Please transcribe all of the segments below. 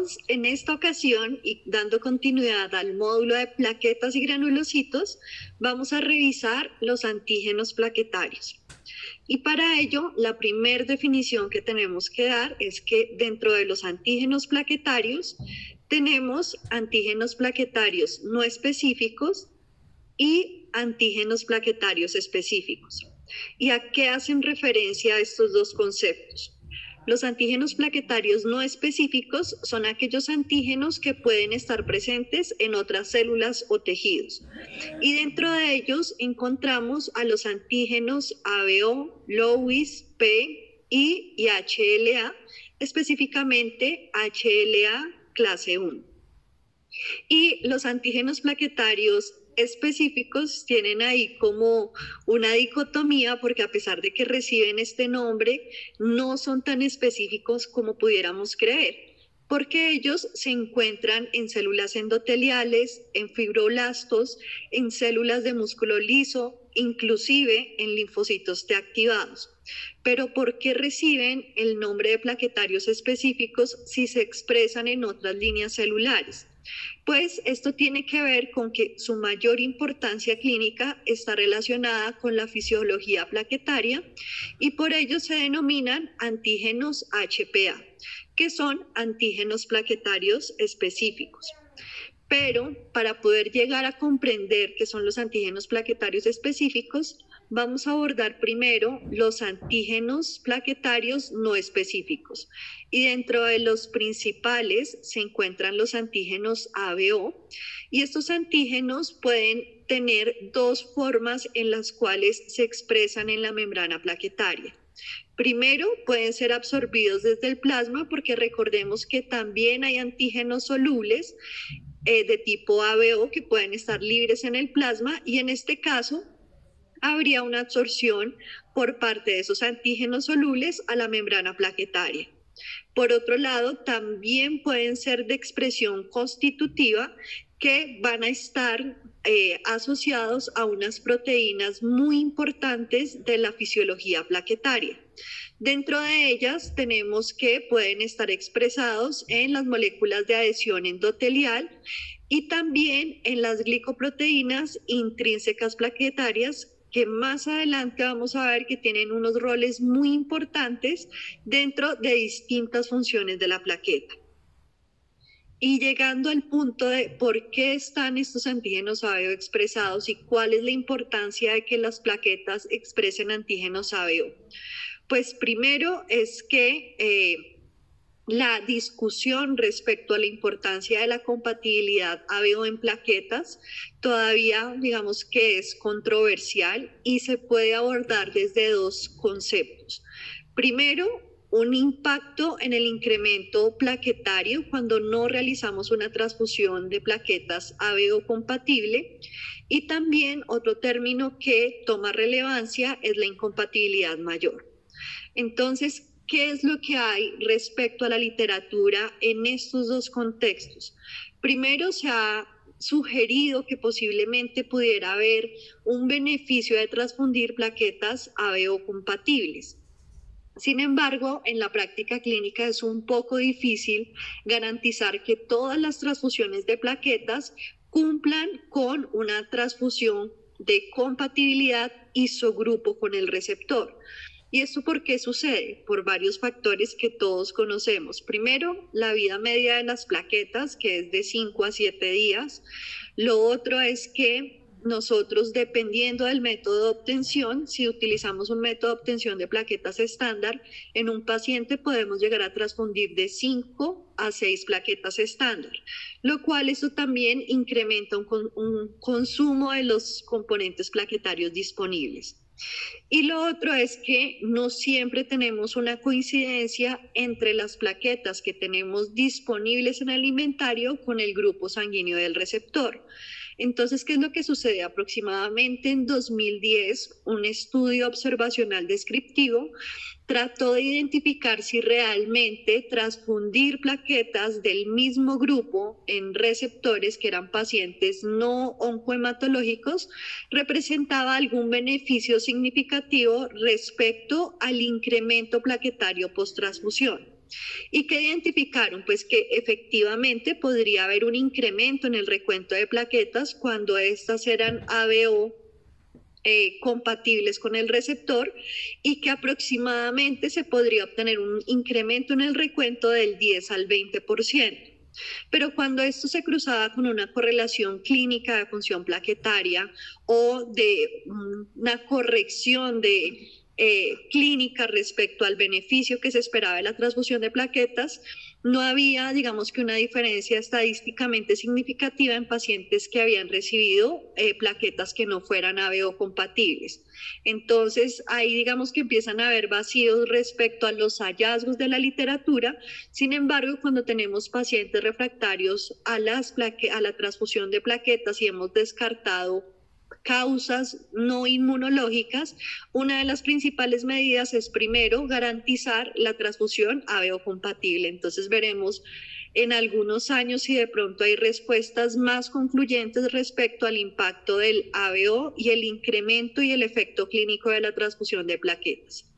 Entonces, en esta ocasión, y dando continuidad al módulo de plaquetas y granulocitos, vamos a revisar los antígenos plaquetarios. Y para ello, la primera definición que tenemos que dar es que dentro de los antígenos plaquetarios tenemos antígenos plaquetarios no específicos y antígenos plaquetarios específicos. ¿Y a qué hacen referencia estos dos conceptos? Los antígenos plaquetarios no específicos son aquellos antígenos que pueden estar presentes en otras células o tejidos. Y dentro de ellos encontramos a los antígenos ABO, Lewis, P, I y HLA, específicamente HLA clase 1. Y los antígenos plaquetarios específicos tienen ahí como una dicotomía, porque a pesar de que reciben este nombre, no son tan específicos como pudiéramos creer, porque ellos se encuentran en células endoteliales, en fibroblastos, en células de músculo liso, inclusive en linfocitos T activados. Pero ¿por qué reciben el nombre de plaquetarios específicos si se expresan en otras líneas celulares? Pues esto tiene que ver con que su mayor importancia clínica está relacionada con la fisiología plaquetaria y por ello se denominan antígenos HPA, que son antígenos plaquetarios específicos. Pero para poder llegar a comprender qué son los antígenos plaquetarios específicos, vamos a abordar primero los antígenos plaquetarios no específicos. Y dentro de los principales se encuentran los antígenos ABO. Y estos antígenos pueden tener dos formas en las cuales se expresan en la membrana plaquetaria. Primero, pueden ser absorbidos desde el plasma, porque recordemos que también hay antígenos solubles de tipo ABO que pueden estar libres en el plasma, y en este caso habría una absorción por parte de esos antígenos solubles a la membrana plaquetaria. Por otro lado, también pueden ser de expresión constitutiva, que van a estar asociados a unas proteínas muy importantes de la fisiología plaquetaria. Dentro de ellas tenemos que pueden estar expresados en las moléculas de adhesión endotelial y también en las glicoproteínas intrínsecas plaquetarias, que más adelante vamos a ver que tienen unos roles muy importantes dentro de distintas funciones de la plaqueta. Y llegando al punto de por qué están estos antígenos ABO expresados y cuál es la importancia de que las plaquetas expresen antígenos ABO. Pues primero es que la discusión respecto a la importancia de la compatibilidad ABO en plaquetas todavía, digamos que es controversial y se puede abordar desde dos conceptos. Primero, un impacto en el incremento plaquetario cuando no realizamos una transfusión de plaquetas ABO compatible, y también otro término que toma relevancia es la incompatibilidad mayor. Entonces, ¿qué es lo que hay respecto a la literatura en estos dos contextos? Primero, se ha sugerido que posiblemente pudiera haber un beneficio de transfundir plaquetas ABO compatibles. Sin embargo, en la práctica clínica es un poco difícil garantizar que todas las transfusiones de plaquetas cumplan con una transfusión de compatibilidad isogrupo con el receptor. ¿Y esto por qué sucede? Por varios factores que todos conocemos. Primero, la vida media de las plaquetas, que es de 5 a 7 días. Lo otro es que nosotros, dependiendo del método de obtención, si utilizamos un método de obtención de plaquetas estándar, en un paciente podemos llegar a transfundir de 5 a 6 plaquetas estándar, lo cual eso también incrementa un consumo de los componentes plaquetarios disponibles. Y lo otro es que no siempre tenemos una coincidencia entre las plaquetas que tenemos disponibles en el alimentario con el grupo sanguíneo del receptor. Entonces, ¿qué es lo que sucede? Aproximadamente en 2010, un estudio observacional descriptivo trató de identificar si realmente transfundir plaquetas del mismo grupo en receptores que eran pacientes no oncohematológicos representaba algún beneficio significativo respecto al incremento plaquetario post-transfusión. ¿Y qué identificaron? Pues que efectivamente podría haber un incremento en el recuento de plaquetas cuando estas eran ABO compatibles con el receptor, y que aproximadamente se podría obtener un incremento en el recuento del 10 al 20%. Pero cuando esto se cruzaba con una correlación clínica de función plaquetaria o de una corrección de clínica respecto al beneficio que se esperaba de la transfusión de plaquetas, no había, digamos que una diferencia estadísticamente significativa en pacientes que habían recibido plaquetas que no fueran ABO compatibles. Entonces, ahí digamos que empiezan a haber vacíos respecto a los hallazgos de la literatura. Sin embargo, cuando tenemos pacientes refractarios a la transfusión de plaquetas y hemos descartado causas no inmunológicas, una de las principales medidas es primero garantizar la transfusión ABO compatible. Entonces veremos en algunos años si de pronto hay respuestas más concluyentes respecto al impacto del ABO y el incremento y el efecto clínico de la transfusión de plaquetas.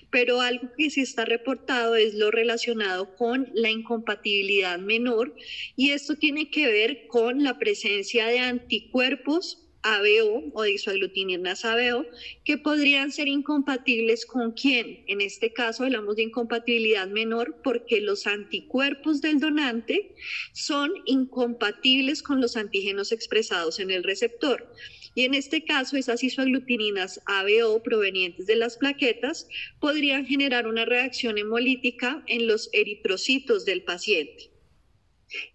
Pero algo que sí está reportado es lo relacionado con la incompatibilidad menor, y esto tiene que ver con la presencia de anticuerpos ABO o de isoaglutininas ABO que podrían ser incompatibles con quién. En este caso hablamos de incompatibilidad menor porque los anticuerpos del donante son incompatibles con los antígenos expresados en el receptor. Y en este caso, esas isoaglutininas ABO provenientes de las plaquetas podrían generar una reacción hemolítica en los eritrocitos del paciente.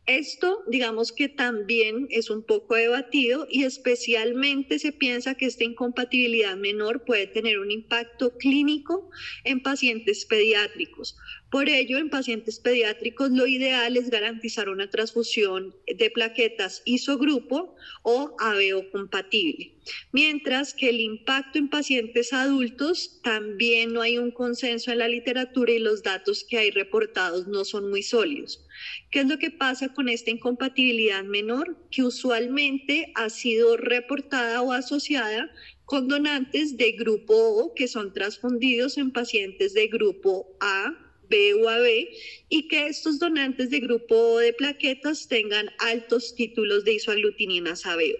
Esto, digamos que también es un poco debatido, y especialmente se piensa que esta incompatibilidad menor puede tener un impacto clínico en pacientes pediátricos. Por ello, en pacientes pediátricos lo ideal es garantizar una transfusión de plaquetas isogrupo o ABO compatible. Mientras que el impacto en pacientes adultos también no hay un consenso en la literatura y los datos que hay reportados no son muy sólidos. ¿Qué es lo que pasa con esta incompatibilidad menor? Que usualmente ha sido reportada o asociada con donantes de grupo O que son transfundidos en pacientes de grupo A, B o AB, y que estos donantes de grupo O de plaquetas tengan altos títulos de isoaglutininas ABO.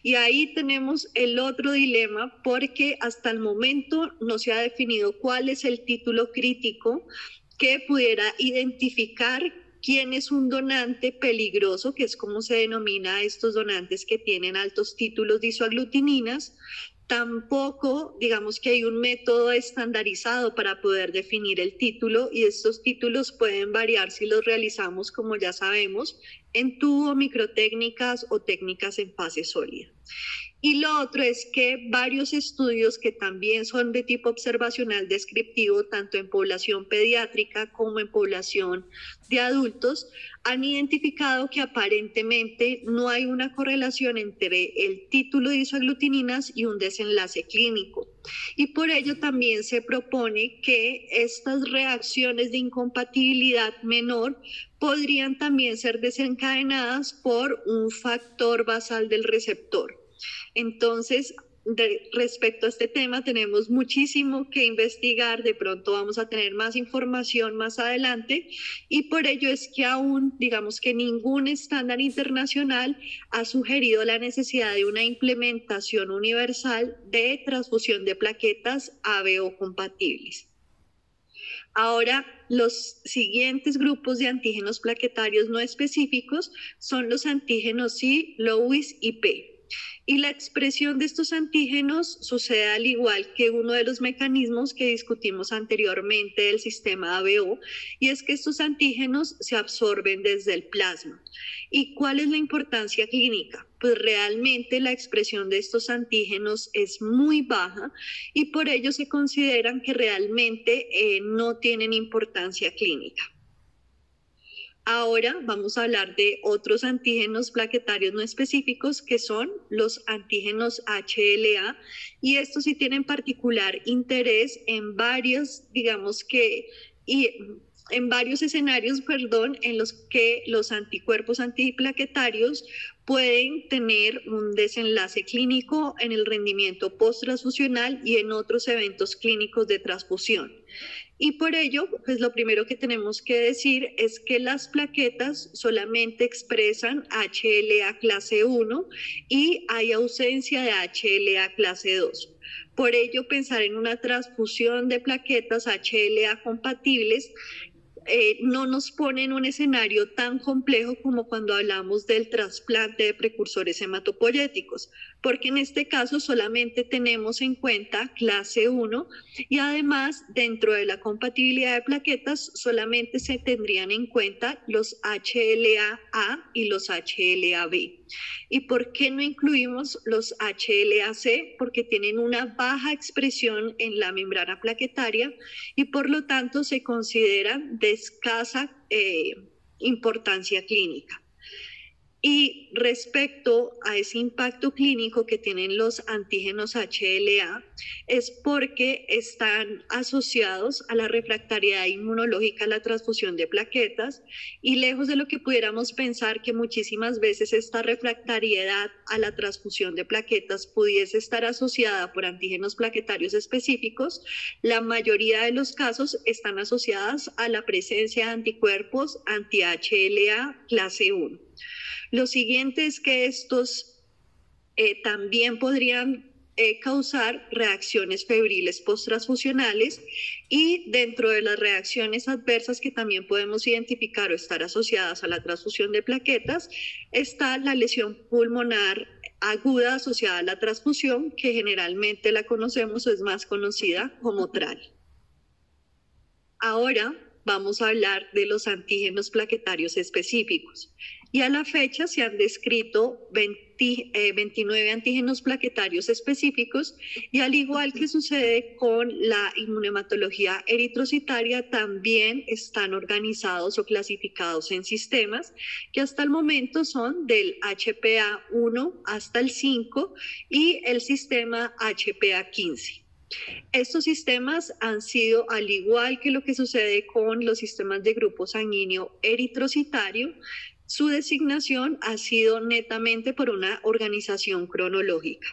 Y ahí tenemos el otro dilema, porque hasta el momento no se ha definido cuál es el título crítico que pudiera identificar quién es un donante peligroso, que es como se denomina a estos donantes que tienen altos títulos de isoaglutininas. Tampoco, digamos que hay un método estandarizado para poder definir el título, y estos títulos pueden variar si los realizamos, como ya sabemos, en tubo, microtécnicas o técnicas en fase sólida. Y lo otro es que varios estudios que también son de tipo observacional descriptivo, tanto en población pediátrica como en población de adultos, han identificado que aparentemente no hay una correlación entre el título de isoaglutininas y un desenlace clínico. Y por ello también se propone que estas reacciones de incompatibilidad menor podrían también ser desencadenadas por un factor basal del receptor. Entonces, respecto a este tema tenemos muchísimo que investigar. De pronto vamos a tener más información más adelante, y por ello es que aún, digamos que ningún estándar internacional ha sugerido la necesidad de una implementación universal de transfusión de plaquetas ABO compatibles. Ahora, los siguientes grupos de antígenos plaquetarios no específicos son los antígenos I, Lewis y P. Y la expresión de estos antígenos sucede al igual que uno de los mecanismos que discutimos anteriormente del sistema ABO, y es que estos antígenos se absorben desde el plasma. ¿Y cuál es la importancia clínica? Pues realmente la expresión de estos antígenos es muy baja, y por ello se consideran que realmente no tienen importancia clínica. Ahora vamos a hablar de otros antígenos plaquetarios no específicos, que son los antígenos HLA, y estos sí tienen particular interés en varios, digamos que, en varios escenarios, en los que los anticuerpos antiplaquetarios pueden tener un desenlace clínico en el rendimiento post-transfusional y en otros eventos clínicos de transfusión. Y por ello, pues lo primero que tenemos que decir es que las plaquetas solamente expresan HLA clase 1 y hay ausencia de HLA clase 2. Por ello, pensar en una transfusión de plaquetas HLA compatibles no nos pone en un escenario tan complejo como cuando hablamos del trasplante de precursores hematopoyéticos, porque en este caso solamente tenemos en cuenta clase 1 y además dentro de la compatibilidad de plaquetas solamente se tendrían en cuenta los HLA-A y los HLA-B. ¿Y por qué no incluimos los HLA-C? Porque tienen una baja expresión en la membrana plaquetaria y por lo tanto se consideran de escasa importancia clínica. Y respecto a ese impacto clínico que tienen los antígenos HLA, es porque están asociados a la refractariedad inmunológica a la transfusión de plaquetas y lejos de lo que pudiéramos pensar que muchísimas veces esta refractariedad a la transfusión de plaquetas pudiese estar asociada por antígenos plaquetarios específicos, la mayoría de los casos están asociadas a la presencia de anticuerpos anti-HLA clase 1. Lo siguiente es que estos también podrían causar reacciones febriles posttransfusionales y dentro de las reacciones adversas que también podemos identificar o estar asociadas a la transfusión de plaquetas está la lesión pulmonar aguda asociada a la transfusión, que generalmente la conocemos o es más conocida como TRAL. Ahora vamos a hablar de los antígenos plaquetarios específicos. Y a la fecha se han descrito 29 antígenos plaquetarios específicos y al igual que sucede con la inmunohematología eritrocitaria, también están organizados o clasificados en sistemas que hasta el momento son del HPA1 hasta el 5 y el sistema HPA15. Estos sistemas han sido, al igual que lo que sucede con los sistemas de grupo sanguíneo eritrocitario, su designación ha sido netamente por una organización cronológica.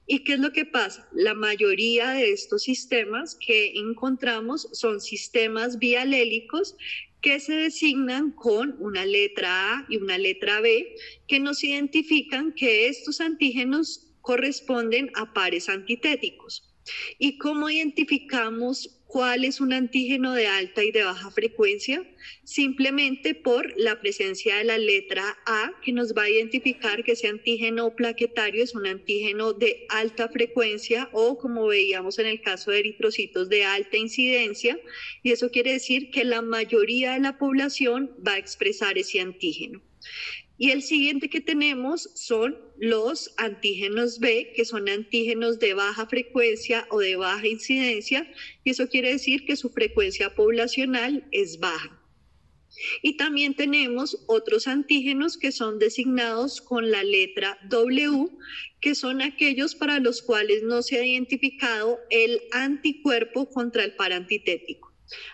¿Y qué es lo que pasa? La mayoría de estos sistemas que encontramos son sistemas bialélicos que se designan con una letra A y una letra B, que nos identifican que estos antígenos corresponden a pares antitéticos. ¿Y cómo identificamos cuál es un antígeno de alta y de baja frecuencia? Simplemente por la presencia de la letra A, que nos va a identificar que ese antígeno plaquetario es un antígeno de alta frecuencia o, como veíamos en el caso de eritrocitos, de alta incidencia, y eso quiere decir que la mayoría de la población va a expresar ese antígeno. Y el siguiente que tenemos son los antígenos B, que son antígenos de baja frecuencia o de baja incidencia, y eso quiere decir que su frecuencia poblacional es baja. Y también tenemos otros antígenos que son designados con la letra W, que son aquellos para los cuales no se ha identificado el anticuerpo contra el par antitético.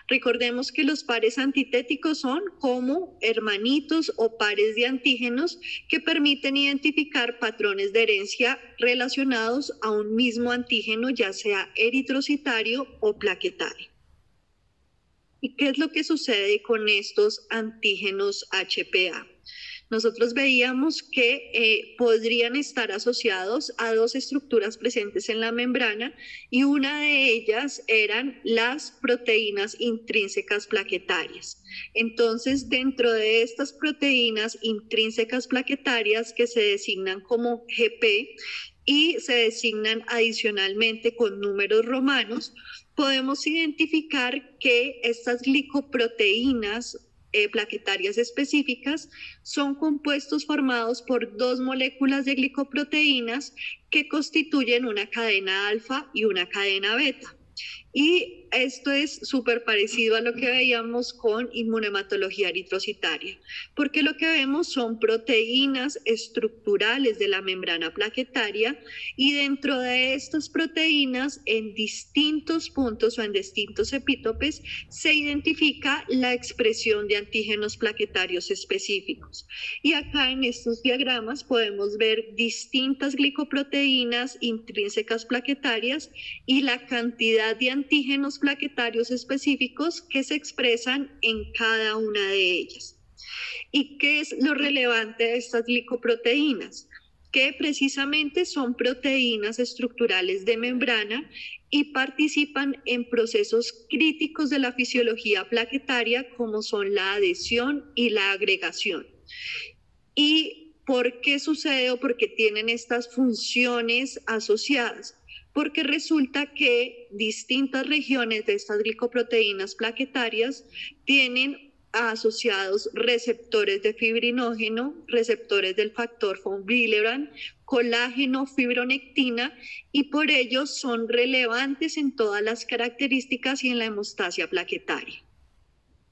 Recordemos que los pares antitéticos son como hermanitos o pares de antígenos que permiten identificar patrones de herencia relacionados a un mismo antígeno, ya sea eritrocitario o plaquetario. ¿Y qué es lo que sucede con estos antígenos HPA? Nosotros veíamos que podrían estar asociados a dos estructuras presentes en la membrana y una de ellas eran las proteínas intrínsecas plaquetarias. Entonces, dentro de estas proteínas intrínsecas plaquetarias que se designan como GP y se designan adicionalmente con números romanos, podemos identificar que estas glicoproteínas plaquetarias específicas son compuestos formados por dos moléculas de glicoproteínas que constituyen una cadena alfa y una cadena beta. Y esto es súper parecido a lo que veíamos con inmunohematología eritrocitaria, porque lo que vemos son proteínas estructurales de la membrana plaquetaria y dentro de estas proteínas en distintos puntos o en distintos epítopes se identifica la expresión de antígenos plaquetarios específicos. Y acá en estos diagramas podemos ver distintas glicoproteínas intrínsecas plaquetarias y la cantidad de antígenos plaquetarios específicos que se expresan en cada una de ellas. ¿Y qué es lo relevante de estas glicoproteínas? Que precisamente son proteínas estructurales de membrana y participan en procesos críticos de la fisiología plaquetaria como son la adhesión y la agregación. ¿Y por qué sucede o por qué tienen estas funciones asociadas? Porque resulta que distintas regiones de estas glicoproteínas plaquetarias tienen asociados receptores de fibrinógeno, receptores del factor von Willebrand, colágeno, fibronectina, y por ello son relevantes en todas las características y en la hemostasia plaquetaria.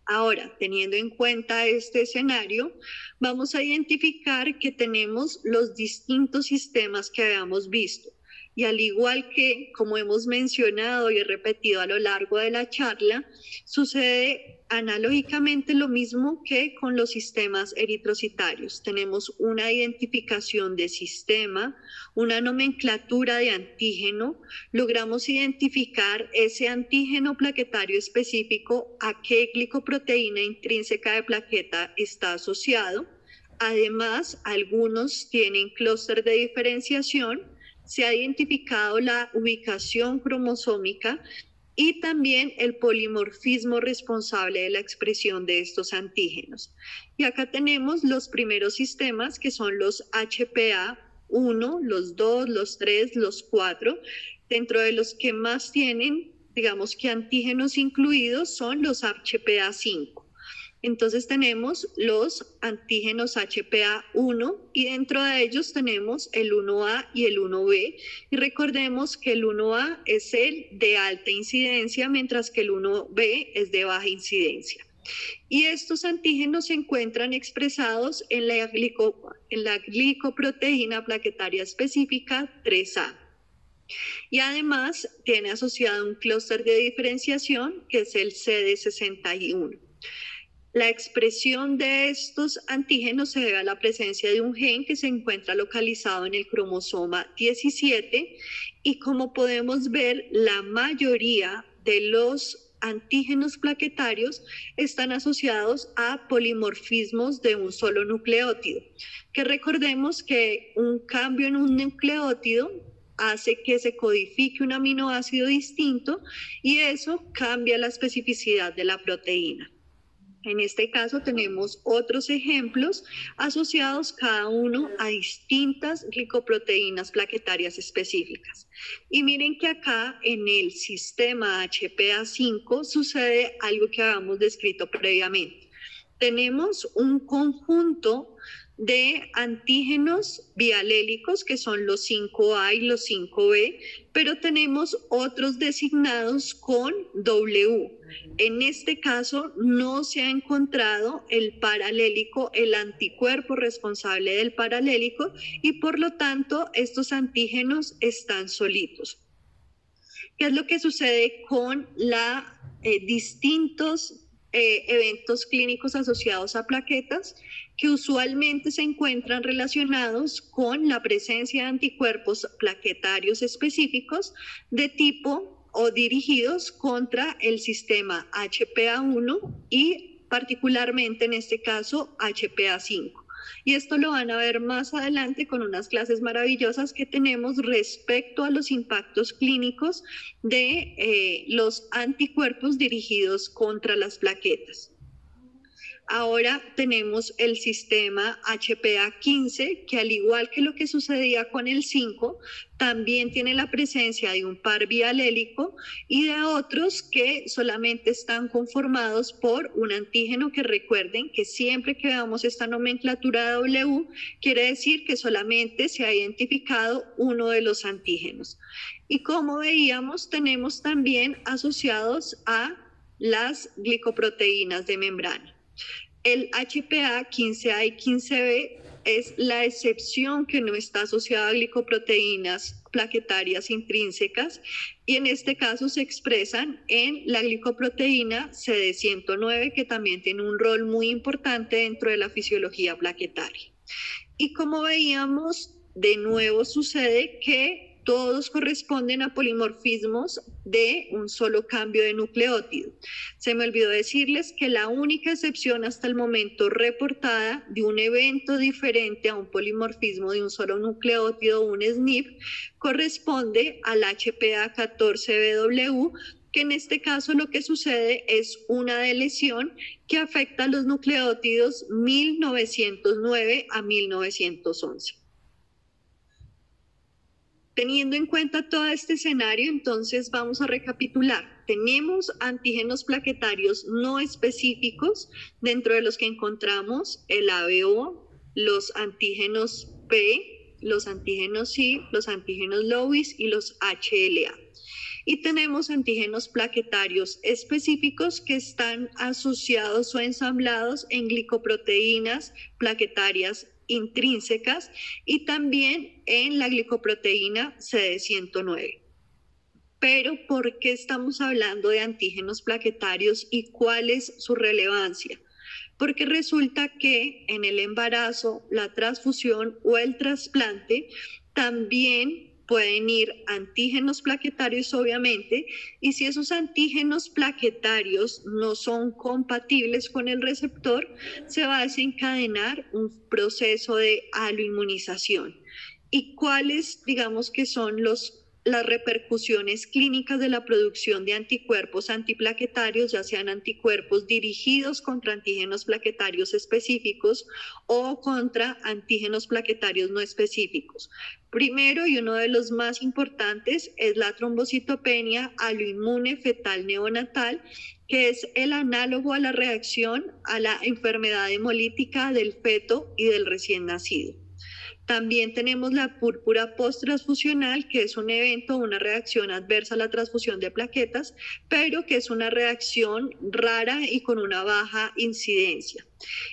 Ahora, teniendo en cuenta este escenario, vamos a identificar que tenemos los distintos sistemas que habíamos visto. Y al igual que, como hemos mencionado y he repetido a lo largo de la charla, sucede analógicamente lo mismo que con los sistemas eritrocitarios. Tenemos una identificación de sistema, una nomenclatura de antígeno, logramos identificar ese antígeno plaquetario específico a qué glicoproteína intrínseca de plaqueta está asociado. Además, algunos tienen clúster de diferenciación. Se ha identificado la ubicación cromosómica y también el polimorfismo responsable de la expresión de estos antígenos. Y acá tenemos los primeros sistemas que son los HPA1, los 2, los 3, los 4, dentro de los que más tienen, digamos que antígenos incluidos son los HPA5. Entonces tenemos los antígenos HPA1 y dentro de ellos tenemos el 1A y el 1B. Y recordemos que el 1A es el de alta incidencia, mientras que el 1B es de baja incidencia. Y estos antígenos se encuentran expresados en la glicoproteína plaquetaria específica 3A. Y además tiene asociado un clúster de diferenciación que es el CD61. La expresión de estos antígenos se debe a la presencia de un gen que se encuentra localizado en el cromosoma 17 y como podemos ver, la mayoría de los antígenos plaquetarios están asociados a polimorfismos de un solo nucleótido, que recordemos que un cambio en un nucleótido hace que se codifique un aminoácido distinto y eso cambia la especificidad de la proteína. En este caso tenemos otros ejemplos asociados cada uno a distintas glicoproteínas plaquetarias específicas. Y miren que acá en el sistema HPA5 sucede algo que habíamos descrito previamente. Tenemos un conjunto de antígenos bialélicos que son los 5A y los 5B, pero tenemos otros designados con W. En este caso no se ha encontrado el paralélico, el anticuerpo responsable del paralélico y por lo tanto estos antígenos están solitos. ¿Qué es lo que sucede con los distintos eventos clínicos asociados a plaquetas? Que usualmente se encuentran relacionados con la presencia de anticuerpos plaquetarios específicos de tipo o dirigidos contra el sistema HPA1 y particularmente en este caso HPA5. Y esto lo van a ver más adelante con unas clases maravillosas que tenemos respecto a los impactos clínicos de los anticuerpos dirigidos contra las plaquetas. Ahora tenemos el sistema HPA15, que al igual que lo que sucedía con el 5, también tiene la presencia de un par bialélico y de otros que solamente están conformados por un antígeno que recuerden que siempre que veamos esta nomenclatura W, quiere decir que solamente se ha identificado uno de los antígenos. Y como veíamos, tenemos también asociados a las glicoproteínas de membrana. El HPA 15A y 15B es la excepción que no está asociada a glicoproteínas plaquetarias intrínsecas y en este caso se expresan en la glicoproteína CD109 que también tiene un rol muy importante dentro de la fisiología plaquetaria. Y como veíamos, de nuevo sucede que todos corresponden a polimorfismos de un solo cambio de nucleótido. Se me olvidó decirles que la única excepción hasta el momento reportada de un evento diferente a un polimorfismo de un solo nucleótido, un SNP, corresponde al HPA14BW, que en este caso lo que sucede es una deleción que afecta a los nucleótidos 1909 a 1911. Teniendo en cuenta todo este escenario, entonces vamos a recapitular. Tenemos antígenos plaquetarios no específicos, dentro de los que encontramos el ABO, los antígenos P, los antígenos I, los antígenos Lewis y los HLA. Y tenemos antígenos plaquetarios específicos que están asociados o ensamblados en glicoproteínas plaquetarias intrínsecas y también en la glicoproteína CD109. Pero, ¿por qué estamos hablando de antígenos plaquetarios y cuál es su relevancia? Porque resulta que en el embarazo, la transfusión o el trasplante también pueden ir antígenos plaquetarios, obviamente, y si esos antígenos plaquetarios no son compatibles con el receptor, se va a desencadenar un proceso de aloinmunización. ¿Y cuáles, digamos, que son las repercusiones clínicas de la producción de anticuerpos antiplaquetarios, ya sean anticuerpos dirigidos contra antígenos plaquetarios específicos o contra antígenos plaquetarios no específicos? Primero, y uno de los más importantes, es la trombocitopenia aloinmune fetal neonatal, que es el análogo a la reacción a la enfermedad hemolítica del feto y del recién nacido. También tenemos la púrpura post-transfusional, que es un evento, una reacción adversa a la transfusión de plaquetas, pero que es una reacción rara y con una baja incidencia.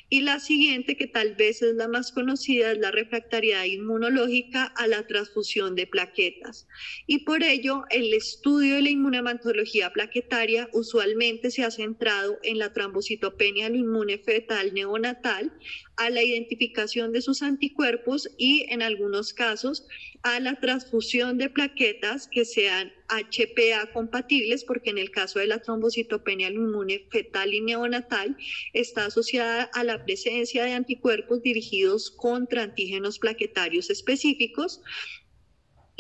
Y la siguiente, que tal vez es la más conocida, es la refractariedad inmunológica a la transfusión de plaquetas. Y por ello, el estudio de la inmunohematología plaquetaria usualmente se ha centrado en la trombocitopenia aloinmune fetal neonatal, a la identificación de sus anticuerpos y, en algunos casos, a la transfusión de plaquetas que sean HPA compatibles, porque en el caso de la trombocitopenia aloinmune fetal y neonatal está asociada a la presencia de anticuerpos dirigidos contra antígenos plaquetarios específicos.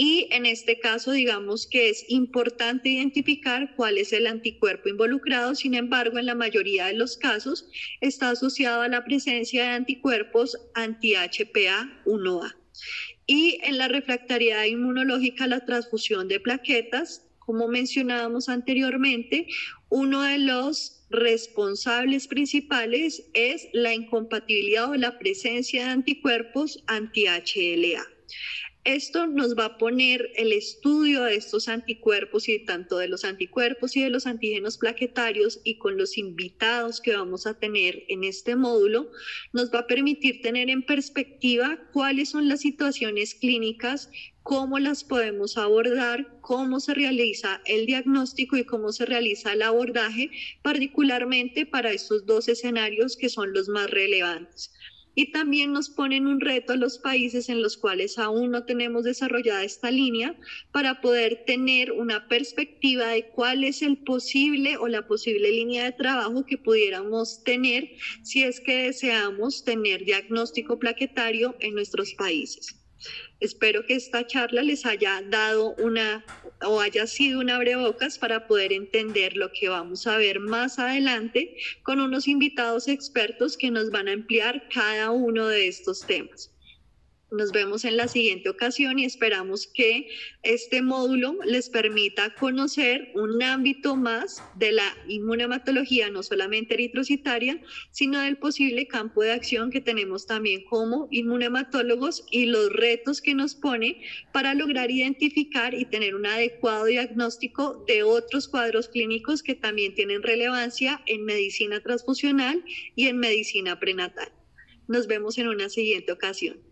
Y en este caso, digamos que es importante identificar cuál es el anticuerpo involucrado. Sin embargo, en la mayoría de los casos está asociado a la presencia de anticuerpos anti-HPA1A. Y en la refractariedad inmunológica a la transfusión de plaquetas, como mencionábamos anteriormente, uno de los responsables principales es la incompatibilidad o la presencia de anticuerpos anti-HLA. Esto nos va a poner el estudio de estos anticuerpos y tanto de los anticuerpos y de los antígenos plaquetarios, y con los invitados que vamos a tener en este módulo, nos va a permitir tener en perspectiva cuáles son las situaciones clínicas, cómo las podemos abordar, cómo se realiza el diagnóstico y cómo se realiza el abordaje, particularmente para estos dos escenarios que son los más relevantes. Y también nos ponen un reto a los países en los cuales aún no tenemos desarrollada esta línea, para poder tener una perspectiva de cuál es el posible o la posible línea de trabajo que pudiéramos tener si es que deseamos tener diagnóstico plaquetario en nuestros países. Espero que esta charla les haya dado haya sido un abrebocas para poder entender lo que vamos a ver más adelante con unos invitados expertos que nos van a ampliar cada uno de estos temas. Nos vemos en la siguiente ocasión y esperamos que este módulo les permita conocer un ámbito más de la inmunohematología, no solamente eritrocitaria, sino del posible campo de acción que tenemos también como inmunohematólogos y los retos que nos pone para lograr identificar y tener un adecuado diagnóstico de otros cuadros clínicos que también tienen relevancia en medicina transfusional y en medicina prenatal. Nos vemos en una siguiente ocasión.